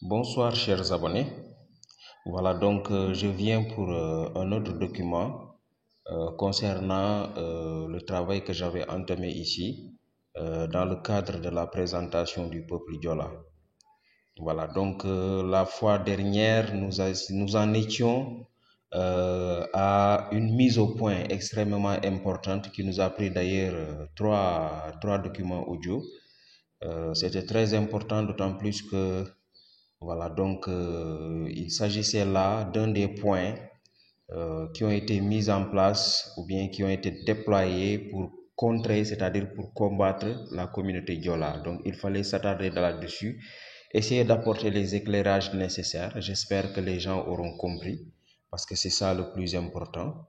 Bonsoir chers abonnés. Voilà donc je viens pour un autre document concernant le travail que j'avais entamé ici dans le cadre de la présentation du peuple Diola. Voilà donc la fois dernière nous en étions à une mise au point extrêmement importante qui nous a pris d'ailleurs trois documents audio. C'était très important d'autant plus que voilà, donc il s'agissait là d'un des points qui ont été mis en place ou bien qui ont été déployés pour contrer, c'est-à-dire pour combattre la communauté Diola. Donc il fallait s'attarder là-dessus, essayer d'apporter les éclairages nécessaires. J'espère que les gens auront compris parce que c'est ça le plus important.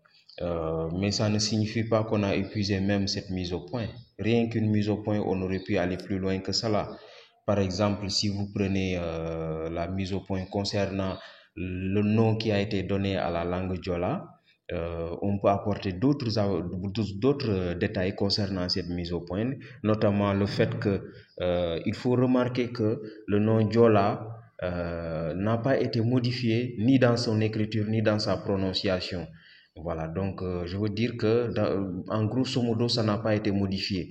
Mais ça ne signifie pas qu'on a épuisé même cette mise au point. Rien qu'une mise au point, on aurait pu aller plus loin que cela. Par exemple, si vous prenez la mise au point concernant le nom qui a été donné à la langue Diola, on peut apporter d'autres détails concernant cette mise au point, notamment le fait que il faut remarquer que le nom Diola n'a pas été modifié ni dans son écriture ni dans sa prononciation. Voilà, donc je veux dire que en grosso modo, ça n'a pas été modifié.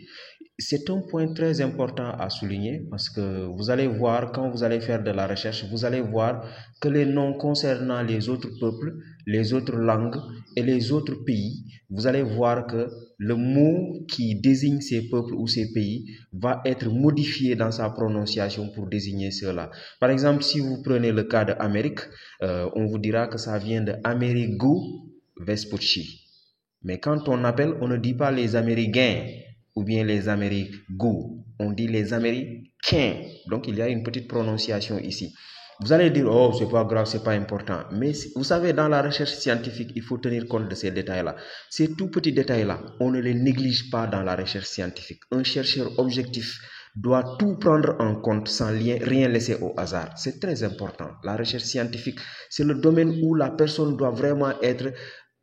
C'est un point très important à souligner parce que vous allez voir, quand vous allez faire de la recherche, vous allez voir que les noms concernant les autres peuples, les autres langues et les autres pays, vous allez voir que le mot qui désigne ces peuples ou ces pays va être modifié dans sa prononciation pour désigner cela. Par exemple, si vous prenez le cas d'Amérique, on vous dira que ça vient de Amerigo Vespucci. Mais quand on appelle, on ne dit pas les Américains ou bien les Amérigos, on dit les Américains. Donc il y a une petite prononciation ici. Vous allez dire, oh, c'est pas grave, c'est pas important. Mais vous savez, dans la recherche scientifique, il faut tenir compte de ces détails-là. Ces tout petits détails-là, on ne les néglige pas dans la recherche scientifique. Un chercheur objectif doit tout prendre en compte sans rien laisser au hasard. C'est très important. La recherche scientifique, c'est le domaine où la personne doit vraiment être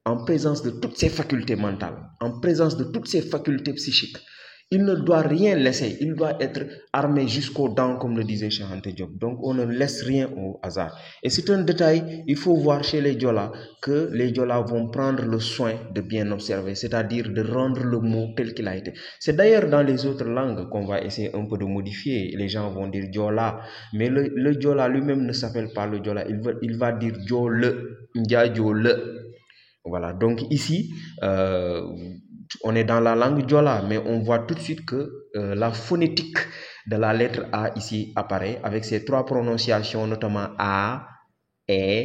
en présence de toutes ses facultés mentales, en présence de toutes ses facultés psychiques. Il ne doit rien laisser, il doit être armé jusqu'aux dents, comme le disait Cheikh Anta Diop. Donc on ne laisse rien au hasard. Et c'est un détail, il faut voir chez les Diola que les Diola vont prendre le soin de bien observer, c'est-à-dire de rendre le mot tel qu'il a été. C'est d'ailleurs dans les autres langues qu'on va essayer un peu de modifier. Les gens vont dire Diola, mais le Diola lui-même ne s'appelle pas le Diola, il va dire Diole, Ndia Diole. Voilà, donc ici, on est dans la langue Diola, mais on voit tout de suite que la phonétique de la lettre A ici apparaît avec ses trois prononciations, notamment A, E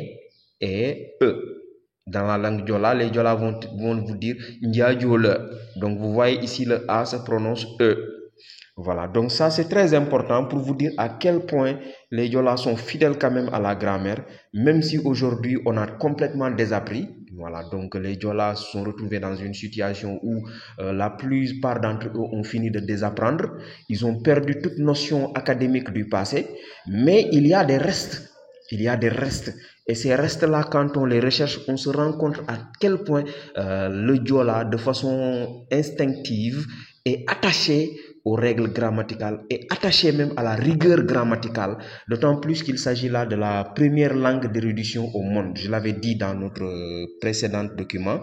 et E. Dans la langue Diola, les Diola vont vous dire Ndia Diole. Donc vous voyez ici le A se prononce E. Voilà, donc ça c'est très important pour vous dire à quel point les Diola sont fidèles quand même à la grammaire, même si aujourd'hui on a complètement désappris. Voilà, donc les Diola se sont retrouvés dans une situation où la plupart d'entre eux ont fini de désapprendre. Ils ont perdu toute notion académique du passé, mais il y a des restes. Il y a des restes. Et ces restes-là, quand on les recherche, on se rend compte à quel point le Diola, de façon instinctive, est attaché aux règles grammaticales et attaché même à la rigueur grammaticale, d'autant plus qu'il s'agit là de la première langue d'érudition au monde. Je l'avais dit dans notre précédent document.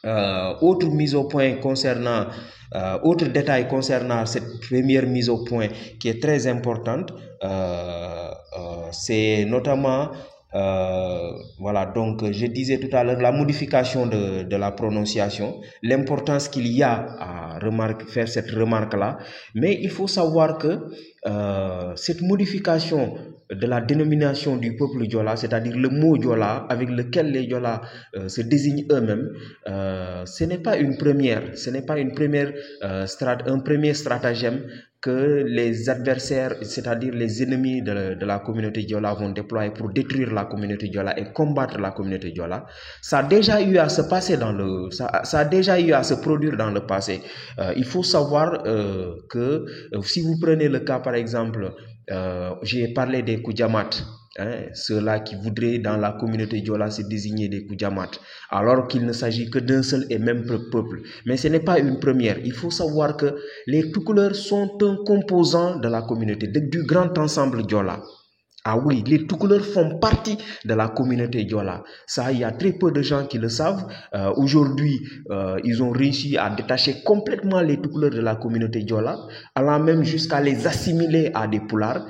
Autre mise au point concernant, autre détail concernant cette première mise au point qui est très importante, c'est notamment voilà, donc je disais tout à l'heure la modification de la prononciation, l'importance qu'il y a à faire cette remarque-là, mais il faut savoir que cette modification de la dénomination du peuple Diola, c'est-à-dire le mot Diola avec lequel les Diola se désignent eux-mêmes, ce n'est pas une première, ce n'est pas une première un premier stratagème que les adversaires, c'est-à-dire les ennemis de la communauté Diola vont déployer pour détruire la communauté Diola et combattre la communauté Diola. Ça a déjà eu à se passer ça a déjà eu à se produire dans le passé. Il faut savoir que si vous prenez le cas par exemple, j'ai parlé des Koudiamat, ceux-là qui voudraient dans la communauté Diola se désigner des Koudiamat, alors qu'il ne s'agit que d'un seul et même peuple. Mais ce n'est pas une première. Il faut savoir que les Toucouleurs sont un composant de la communauté, du grand ensemble Diola. Ah oui, les tout couleurs font partie de la communauté Diola. Ça, il y a très peu de gens qui le savent. Aujourd'hui, ils ont réussi à détacher complètement les tout couleurs de la communauté Diola, allant même jusqu'à les assimiler à des Pulars.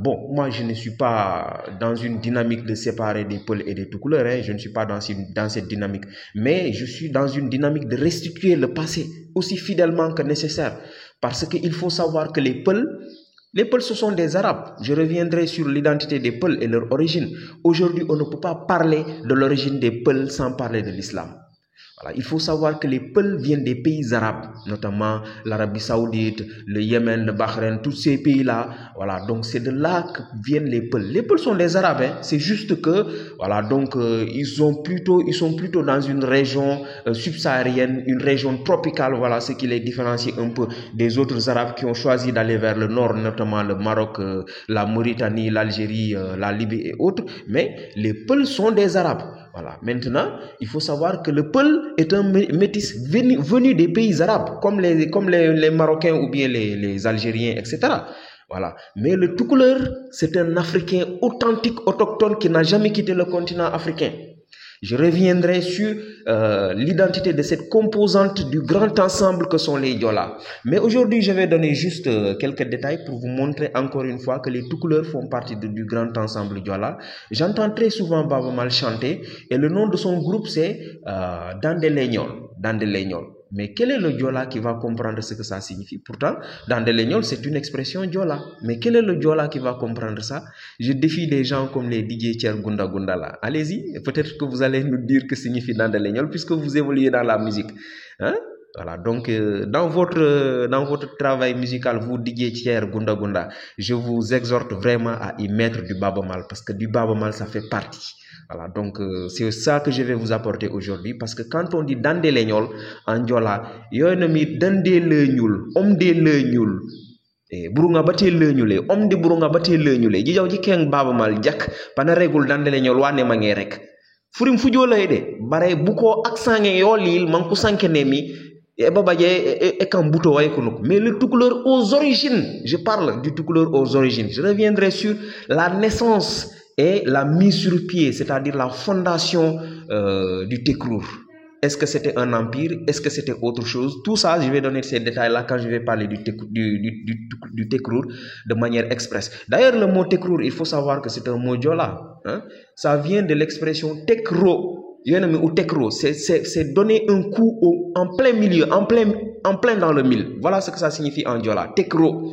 Bon, moi, je ne suis pas dans une dynamique de séparer des Peuls et des tout couleurs. Hein. Je ne suis pas dans cette dynamique. Mais je suis dans une dynamique de restituer le passé aussi fidèlement que nécessaire. Parce qu'il faut savoir que les Peuls, ce sont des Arabes. Je reviendrai sur l'identité des Peuls et leur origine. Aujourd'hui, on ne peut pas parler de l'origine des Peuls sans parler de l'islam. Voilà. Il faut savoir que les Peuls viennent des pays arabes, notamment l'Arabie Saoudite, le Yémen, le Bahreïn, tous ces pays-là. Voilà, donc c'est de là que viennent les Peuls. Les Peuls sont des Arabes, hein. C'est juste que, voilà, donc ils sont plutôt dans une région subsaharienne, une région tropicale. Voilà, ce qui les différencie un peu des autres Arabes qui ont choisi d'aller vers le nord, notamment le Maroc, la Mauritanie, l'Algérie, la Libye et autres. Mais les Peuls sont des Arabes. Voilà. Maintenant, il faut savoir que le Peul est un métis venu des pays arabes, comme les Marocains ou bien les Algériens, etc. Voilà. Mais le tout couleur, c'est un Africain authentique, autochtone, qui n'a jamais quitté le continent africain. Je reviendrai sur l'identité de cette composante du grand ensemble que sont les Diola. Mais aujourd'hui, je vais donner juste quelques détails pour vous montrer encore une fois que les tout couleurs font partie du grand ensemble Diola. J'entends très souvent Baaba Maal chanter et le nom de son groupe c'est Dande Leñol. Mais quel est le Diola qui va comprendre ce que ça signifie? Pourtant, Dande Leñol, c'est une expression Diola. Mais quel est le Diola qui va comprendre ça? Je défie des gens comme les DJ Thier Gunda Gunda là. Allez-y, peut-être que vous allez nous dire que signifie Dande Leñol puisque vous évoluez dans la musique. Hein? Voilà, donc dans votre travail musical, vous DJ Thier Gunda Gunda, je vous exhorte vraiment à y mettre du Baaba Maal parce que du Baaba Maal, ça fait partie. Voilà, donc c'est ça que je vais vous apporter aujourd'hui parce que quand on dit Dande Leñol en Diola, yoynomi dande leñul, om de leñul, burunga bate leñule, om de burunga bate leñule, jijaw ji keng Baaba Maal jak pana regul Dande Leñol wane mange rek. Furim fujo lay de, bare buko accent nge yolil manku sankene mi et mais le tout couleur aux origines, je parle du tout couleur aux origines. Je reviendrai sur la naissance et la mise sur pied, c'est-à-dire la fondation du Tekrour. Est-ce que c'était un empire? Est-ce que c'était autre chose? Tout ça, je vais donner ces détails-là quand je vais parler du Tekrour de manière express. D'ailleurs, le mot Tekrour, il faut savoir que c'est un mot Diola. Hein? Ça vient de l'expression Tekro. Ou Tekro, c'est donner un coup en plein milieu, en plein dans le mille. Voilà ce que ça signifie en Diola, Tekro.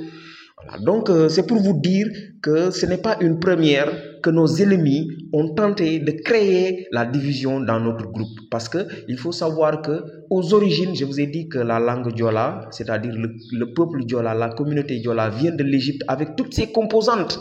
Voilà. Donc, c'est pour vous dire que ce n'est pas une première que nos ennemis ont tenté de créer la division dans notre groupe. Parce que il faut savoir que aux origines, je vous ai dit que la langue Diola, c'est-à-dire le peuple Diola, la communauté Diola vient de l'Égypte avec toutes ses composantes.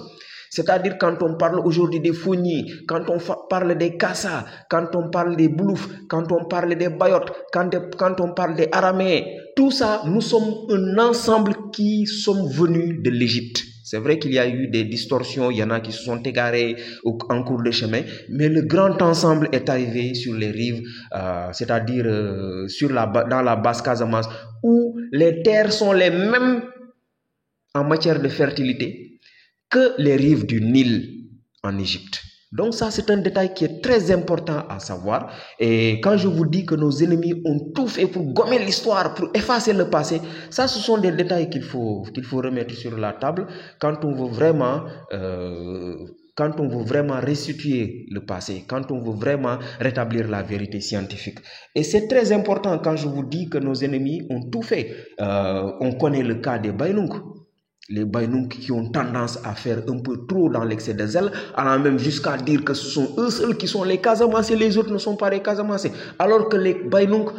C'est-à-dire quand on parle aujourd'hui des Fogni, quand on parle des Kassa, quand on parle des Boulouf, quand on parle des Bayot, quand on parle des Araméens, tout ça, nous sommes un ensemble qui sommes venus de l'Égypte. C'est vrai qu'il y a eu des distorsions, il y en a qui se sont égarés en cours de chemin, mais le grand ensemble est arrivé sur les rives, c'est-à-dire dans la basse Casamance, où les terres sont les mêmes en matière de fertilité que les rives du Nil en Égypte. Donc ça, c'est un détail qui est très important à savoir. Et quand je vous dis que nos ennemis ont tout fait pour gommer l'histoire, pour effacer le passé, ça, ce sont des détails qu'il faut remettre sur la table quand on veut vraiment restituer le passé, quand on veut vraiment rétablir la vérité scientifique. Et c'est très important quand je vous dis que nos ennemis ont tout fait. On connaît le cas des Baïnouk. Les Baïnouk qui ont tendance à faire un peu trop dans l'excès de zèle, allant même jusqu'à dire que ce sont eux seuls qui sont les Casamassés, les autres ne sont pas les Casamassés. Alors que les Baïnouk,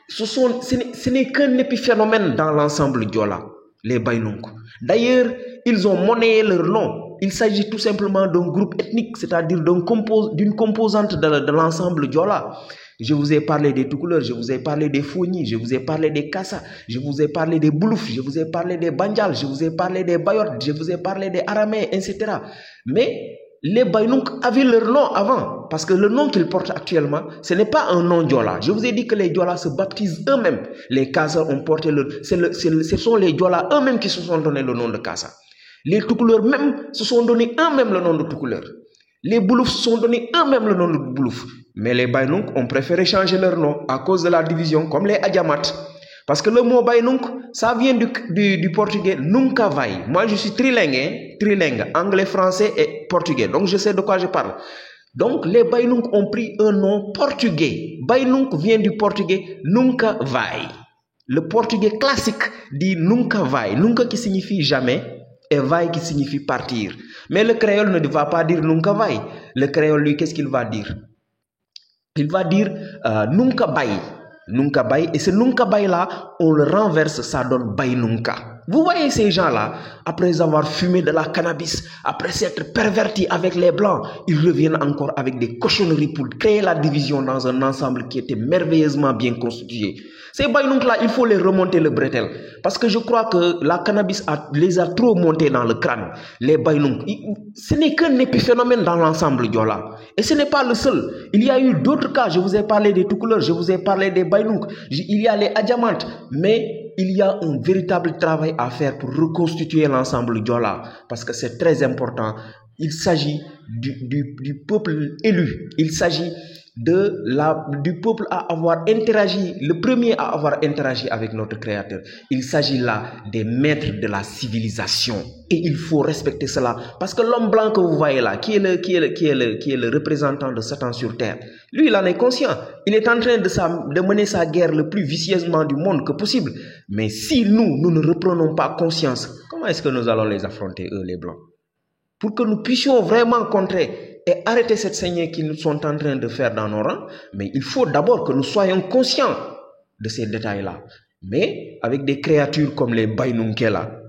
ce n'est qu'un épiphénomène dans l'ensemble Diola, les Baïnouk. D'ailleurs, ils ont monnayé leur nom. Il s'agit tout simplement d'un groupe ethnique, c'est-à-dire d'une composante de l'ensemble Diola. Je vous ai parlé des tout couleurs, je vous ai parlé des Fogni, je vous ai parlé des Kassa, je vous ai parlé des Boulouf, je vous ai parlé des Bandial, je vous ai parlé des Bayot, je vous ai parlé des Araméens, etc. Mais les Baïnouk avaient leur nom avant, parce que le nom qu'ils portent actuellement, ce n'est pas un nom Diola. Je vous ai dit que les Diola se baptisent eux-mêmes. Les Kassa ont porté ce sont les Diola eux-mêmes qui se sont donné le nom de Kassa. Les Toucouleurs même se sont donné eux-mêmes le nom de Toucouleurs. Les Bouloufs se sont donné eux-mêmes le nom de Boulouf. Mais les Baïnouk ont préféré changer leur nom à cause de la division, comme les Adjamat. Parce que le mot Baïnouk, ça vient du portugais Nunca Vai. Moi, je suis trilingue, anglais, français et portugais. Donc, je sais de quoi je parle. Donc, les Baïnouk ont pris un nom portugais. Baïnouk vient du portugais Nunca Vai. Le portugais classique dit Nunca Vai. Nunca qui signifie jamais et Vai qui signifie partir. Mais le créole ne va pas dire Nunca Vai. Le créole, lui, qu'est-ce qu'il va dire? Il va dire Nunca Bai. Nunca Bai. Et ce Nunca Bai là, on le renverse, ça donne Bai Nunca. Vous voyez ces gens-là, après avoir fumé de la cannabis, après s'être pervertis avec les blancs, ils reviennent encore avec des cochonneries pour créer la division dans un ensemble qui était merveilleusement bien constitué. Ces Baïnouk-là, il faut les remonter le bretelle. Parce que je crois que la cannabis les a trop montés dans le crâne. Les Baïnouk, ce n'est qu'un épiphénomène dans l'ensemble Diola. Et ce n'est pas le seul. Il y a eu d'autres cas. Je vous ai parlé des Toucouleurs, je vous ai parlé des Baïnouk. Il y a les Adjamantes. Mais il y a un véritable travail à faire pour reconstituer l'ensemble Diola. Parce que c'est très important. Il s'agit du peuple élu. Il s'agit du peuple à avoir interagi, le premier à avoir interagi avec notre Créateur. Il s'agit là des maîtres de la civilisation. Et il faut respecter cela. Parce que l'homme blanc que vous voyez là, qui est le représentant de Satan sur terre, lui, il en est conscient. Il est en train de mener sa guerre le plus vicieusement du monde que possible. Mais si nous ne reprenons pas conscience, comment est-ce que nous allons les affronter, eux, les blancs? Pour que nous puissions vraiment contrer et arrêter cette saignée qu'ils sont en train de faire dans nos rangs, mais il faut d'abord que nous soyons conscients de ces détails-là. Mais avec des créatures comme les Baïnounkela,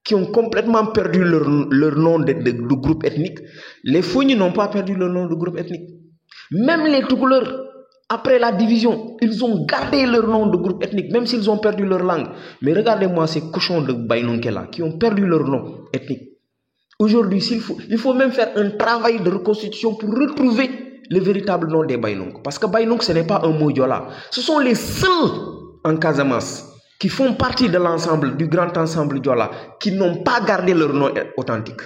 qui ont complètement perdu leur nom de groupe ethnique, les Fogni n'ont pas perdu leur nom de groupe ethnique. Même les Toucouleurs, après la division, ils ont gardé leur nom de groupe ethnique, même s'ils ont perdu leur langue. Mais regardez-moi ces cochons de Baïnounkela qui ont perdu leur nom ethnique. Aujourd'hui, il faut même faire un travail de reconstitution pour retrouver le véritable nom des Baïnouk. Parce que Baïnouk, ce n'est pas un mot Diola. Ce sont les seuls en Casamance qui font partie de l'ensemble, du grand ensemble Diola, qui n'ont pas gardé leur nom authentique.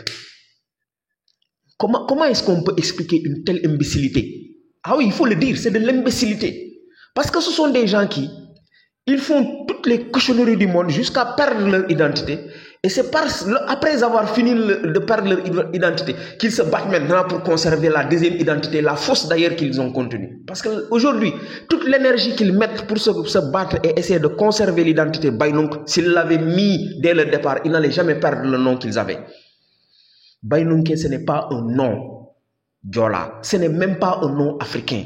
Comment est-ce qu'on peut expliquer une telle imbécilité? Ah oui, il faut le dire, c'est de l'imbécilité. Parce que ce sont des gens qui, ils font toutes les cochonneries du monde jusqu'à perdre leur identité. Et c'est après avoir fini de perdre leur identité qu'ils se battent maintenant pour conserver la deuxième identité, la fausse d'ailleurs qu'ils ont contenue. Parce qu'aujourd'hui, toute l'énergie qu'ils mettent pour se battre et essayer de conserver l'identité Baïnouk, s'ils l'avaient mis dès le départ, ils n'allaient jamais perdre le nom qu'ils avaient. Baïnouk, ce n'est pas un nom Diola, ce n'est même pas un nom africain.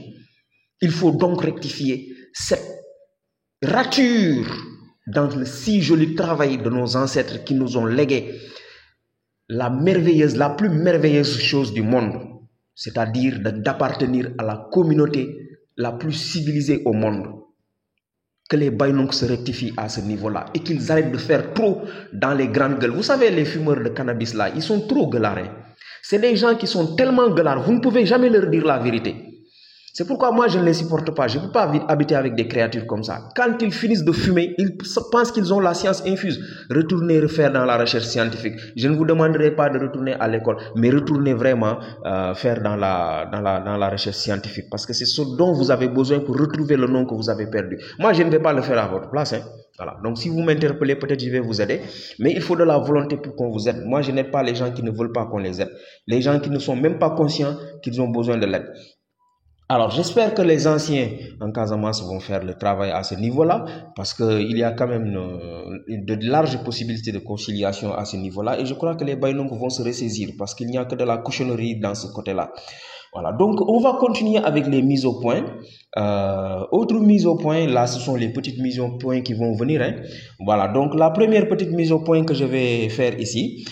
Il faut donc rectifier cette rature dans le si joli travail de nos ancêtres qui nous ont légué la plus merveilleuse chose du monde, c'est-à-dire d'appartenir à la communauté la plus civilisée au monde. Que les Baïnouk se rectifient à ce niveau-là et qu'ils arrêtent de faire trop dans les grandes gueules. Vous savez, les fumeurs de cannabis là, ils sont trop gueulards. C'est des gens qui sont tellement gueulards, vous ne pouvez jamais leur dire la vérité. C'est pourquoi moi je ne les supporte pas. Je ne peux pas habiter avec des créatures comme ça. Quand ils finissent de fumer, ils pensent qu'ils ont la science infuse. Retournez refaire dans la recherche scientifique. Je ne vous demanderai pas de retourner à l'école, mais retournez vraiment faire dans la recherche scientifique. Parce que c'est ce dont vous avez besoin pour retrouver le nom que vous avez perdu. Moi je ne vais pas le faire à votre place. Voilà. Donc si vous m'interpellez, peut-être je vais vous aider. Mais il faut de la volonté pour qu'on vous aide. Moi je n'aide pas les gens qui ne veulent pas qu'on les aide. Les gens qui ne sont même pas conscients qu'ils ont besoin de l'aide. Alors, j'espère que les anciens en Casamance vont faire le travail à ce niveau-là, parce qu'il y a quand même de larges possibilités de conciliation à ce niveau-là, et je crois que les Baïnouk vont se ressaisir, parce qu'il n'y a que de la cochonnerie dans ce côté-là. Voilà, donc on va continuer avec les mises au point. Autre mise au point, là ce sont les petites mises au point qui vont venir. Voilà, donc la première petite mise au point que je vais faire ici,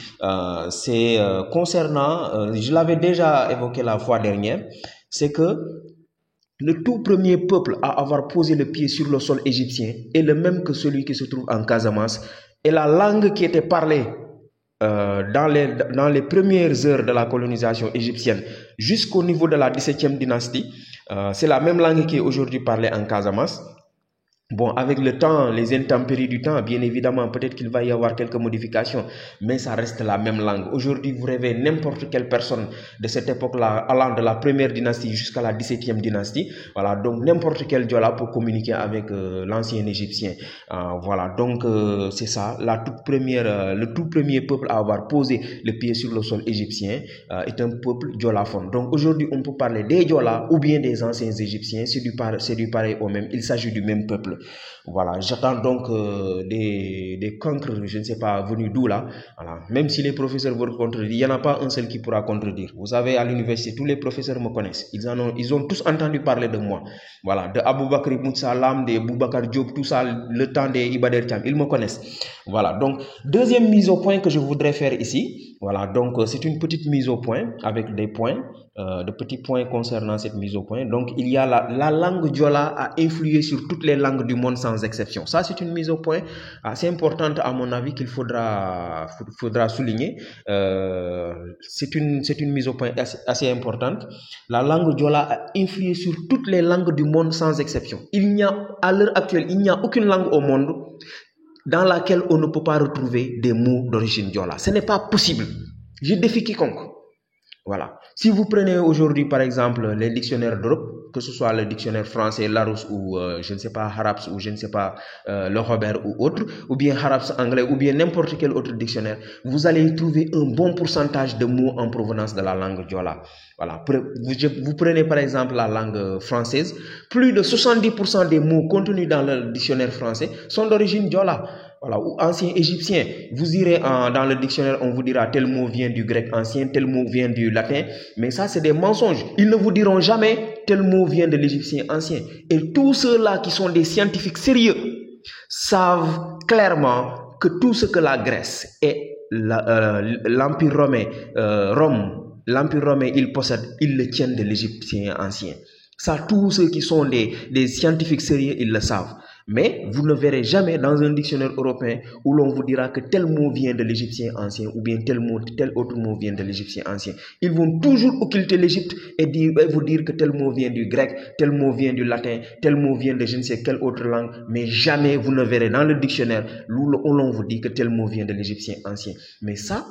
c'est concernant, je l'avais déjà évoqué la fois dernière, c'est que le tout premier peuple à avoir posé le pied sur le sol égyptien est le même que celui qui se trouve en Casamance. Et la langue qui était parlée dans les premières heures de la colonisation égyptienne jusqu'au niveau de la 17e dynastie, c'est la même langue qui est aujourd'hui parlée en Casamance. Bon, avec le temps, les intempéries du temps, bien évidemment, peut-être qu'il va y avoir quelques modifications, mais ça reste la même langue. Aujourd'hui, vous rêvez n'importe quelle personne de cette époque-là, allant de la première dynastie jusqu'à la 17e dynastie. Voilà, donc n'importe quel Diola peut communiquer avec l'ancien Égyptien. Voilà, donc c'est ça. Le tout premier peuple à avoir posé le pied sur le sol égyptien est un peuple diolaphone. Donc aujourd'hui, on peut parler des Diola ou bien des anciens Égyptiens. C'est du pareil au même. Il s'agit du même peuple. Voilà, j'attends donc des cancres, je ne sais pas, venus d'où là. Voilà. Même si les professeurs veulent contredire, il n'y en a pas un seul qui pourra contredire. Vous savez, à l'université, tous les professeurs me connaissent. Ils ont tous entendu parler de moi. Voilà, de Aboubakar Ibn Salam, de Boubacar Diop, tout ça, le temps des Ibader Thiam, ils me connaissent. Voilà, donc, deuxième mise au point que je voudrais faire ici. Voilà, donc c'est une petite mise au point avec des points. De petits points concernant cette mise au point. Donc, il y a la langue Diola a influé sur toutes les langues du monde sans exception. Ça, c'est une mise au point assez importante à mon avis qu'il faudra souligner. C'est une mise au point assez importante. La langue Diola a influé sur toutes les langues du monde sans exception. À l'heure actuelle, il n'y a aucune langue au monde dans laquelle on ne peut pas retrouver des mots d'origine Diola. Ce n'est pas possible. Je défie quiconque. Voilà. Si vous prenez aujourd'hui, par exemple, les dictionnaires d'Europe, que ce soit le dictionnaire français, Larousse ou, je ne sais pas, Harap's ou je ne sais pas, le Robert ou autre, ou bien Harap's anglais, ou bien n'importe quel autre dictionnaire, vous allez y trouver un bon pourcentage de mots en provenance de la langue Diola. Voilà. Vous prenez par exemple la langue française, plus de 70% des mots contenus dans le dictionnaire français sont d'origine Diola. Voilà, ou ancien égyptien. Vous irez dans le dictionnaire, on vous dira tel mot vient du grec ancien, tel mot vient du latin, mais ça c'est des mensonges. Ils ne vous diront jamais tel mot vient de l'égyptien ancien. Et tous ceux-là qui sont des scientifiques sérieux savent clairement que tout ce que la Grèce et l'Empire romain, l'Empire romain, ils possèdent, ils le tiennent de l'égyptien ancien. Ça, tous ceux qui sont des scientifiques sérieux, ils le savent. Mais vous ne verrez jamais dans un dictionnaire européen où l'on vous dira que tel mot vient de l'égyptien ancien ou bien tel autre mot vient de l'égyptien ancien. Ils vont toujours occulter l'Égypte et vous dire que tel mot vient du grec, tel mot vient du latin, tel mot vient de je ne sais quelle autre langue. Mais jamais vous ne verrez dans le dictionnaire où l'on vous dit que tel mot vient de l'égyptien ancien. Mais ça,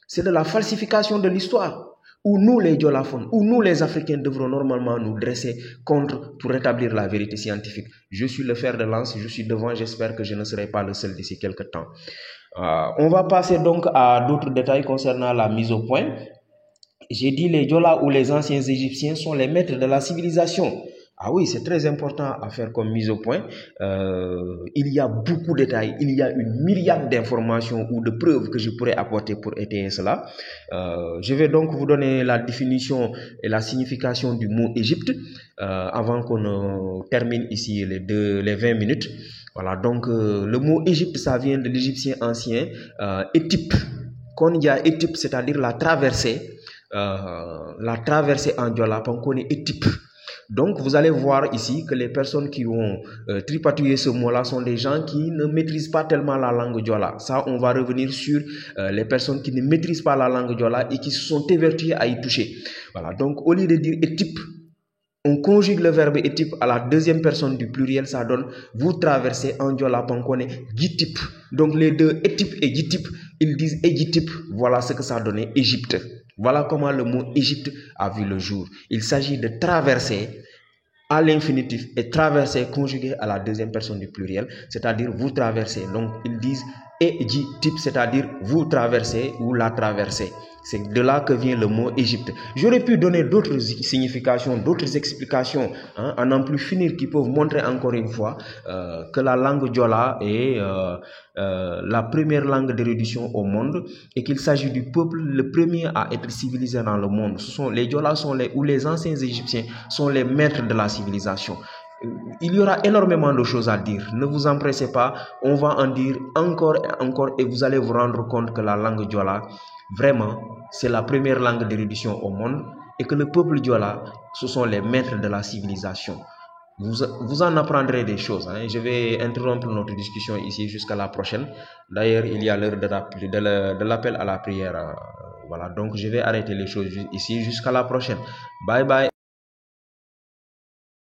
c'est de la falsification de l'histoire. Où nous les Diolaphones, où nous les Africains devrons normalement nous dresser contre pour rétablir la vérité scientifique. Je suis le fer de lance, je suis devant, j'espère que je ne serai pas le seul d'ici quelques temps. On va passer donc à d'autres détails concernant la mise au point. J'ai dit les Diola ou les anciens Égyptiens sont les maîtres de la civilisation. Ah oui, c'est très important à faire comme mise au point. Il y a beaucoup de détails, il y a une myriade d'informations ou de preuves que je pourrais apporter pour étayer cela. Je vais donc vous donner la définition et la signification du mot Égypte avant qu'on termine ici les 20 minutes. Voilà, donc le mot Égypte, ça vient de l'égyptien ancien Étype. Quand il y a Étype, c'est-à-dire la traversée en Diola, on connaît Étype. Donc, vous allez voir ici que les personnes qui ont tripatouillé ce mot-là sont des gens qui ne maîtrisent pas tellement la langue Diola. Ça, on va revenir sur les personnes qui ne maîtrisent pas la langue Diola et qui se sont évertuées à y toucher. Voilà, donc au lieu de dire Étype, on conjugue le verbe Étype à la deuxième personne du pluriel, ça donne vous traversez en Diola, Pankone, Gitip. Donc les deux, Étype et Gitip, ils disent Égypte. Voilà ce que ça donnait, Égypte. Voilà comment le mot Égypte a vu le jour. Il s'agit de traverser à l'infinitif et traverser conjugué à la deuxième personne du pluriel, c'est-à-dire vous traversez. Donc ils disent Égypte, c'est-à-dire vous traversez ou la traversée. C'est de là que vient le mot Égypte. J'aurais pu donner d'autres significations, d'autres explications, à n'en plus finir, qui peuvent montrer encore une fois que la langue Diola est la première langue d'érudition au monde et qu'il s'agit du peuple le premier à être civilisé dans le monde. Les Diola ou les anciens Égyptiens sont les maîtres de la civilisation. Il y aura énormément de choses à dire. Ne vous empressez pas. On va en dire encore et encore et vous allez vous rendre compte que la langue Diola, vraiment, c'est la première langue d'érudition au monde et que le peuple Diola, ce sont les maîtres de la civilisation. Vous en apprendrez des choses. Je vais interrompre notre discussion ici jusqu'à la prochaine. D'ailleurs, il y a l'heure de l'appel à la prière. Voilà, donc je vais arrêter les choses ici jusqu'à la prochaine. Bye bye.